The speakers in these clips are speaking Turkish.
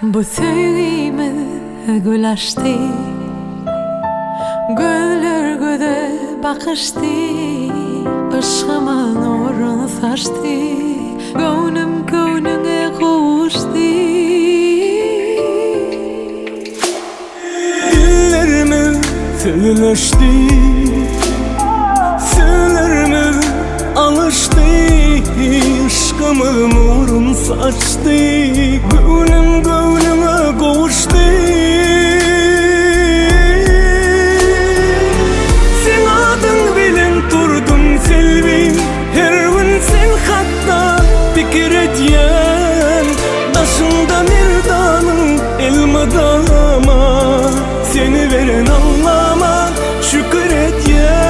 Bu sevgimiz gül açtı, göller göde bakıştı, aşkımın nurunu saçtı, gönlüm gönlüne kavuştu. Dillerimiz sözleşti, sözlerimiz alıştı, aşkımın nurunu saçtı, gönlüm gönlüme kavuştu. Sen adın bilen turdun selvin, her gün sen hatta fikir etyen, taşında merdanın elmadama, seni veren Allah'ıma şükür etyen.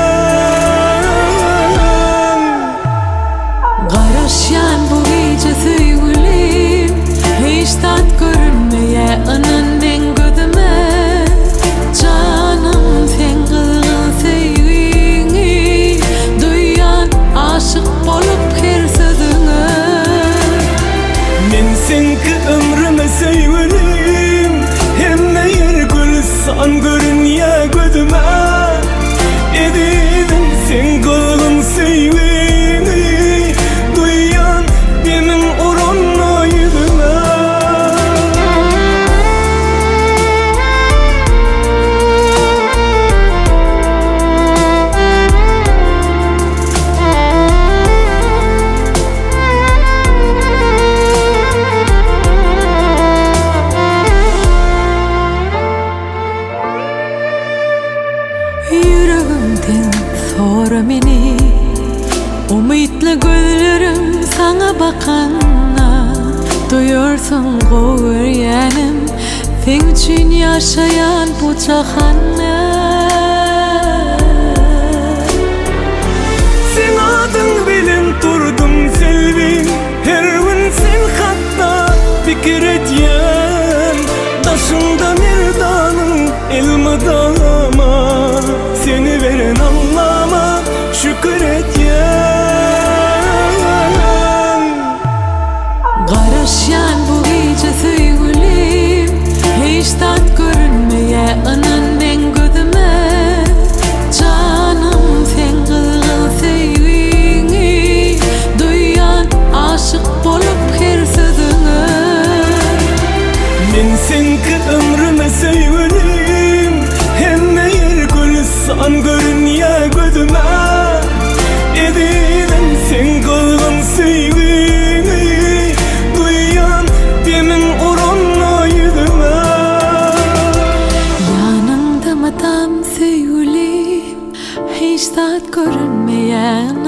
Karışan bu gece sevgilim, hiç tat görünmeye önünden gözüme. Canım sen kızgın sevgini duyan, aşık olup her sözüne. Men senki ömrüme sevgilim, hemme yer gül san görün ya gözüme. Edidin sen kızgın sevgini duyan, benim oranla yüzüme. Yüreğimden sor meni, umutlu gözlerim sana bakanla. Duyuyorsun koğuryanım, sen için yaşayan bu cihanda. Sen adın bilen turdun selvin, her gün sen hatta fikir etyen, taşında merdanın elmadama, seni veren Allah'ıma şükür etyen. Karışan bu gece sevgilim, hiç tat görünmeye önünden gözüme. Canım sen kızgın sevgini duyan, aşık olup her sözüne. Men senki ömrüme sevgilim, hemme yer gül san görün ya gözüme. Edidin sen kızgın sevgini duyan, benim oranla yüzüme. Yanımda madam sevgilim, hiç tat görünmeyen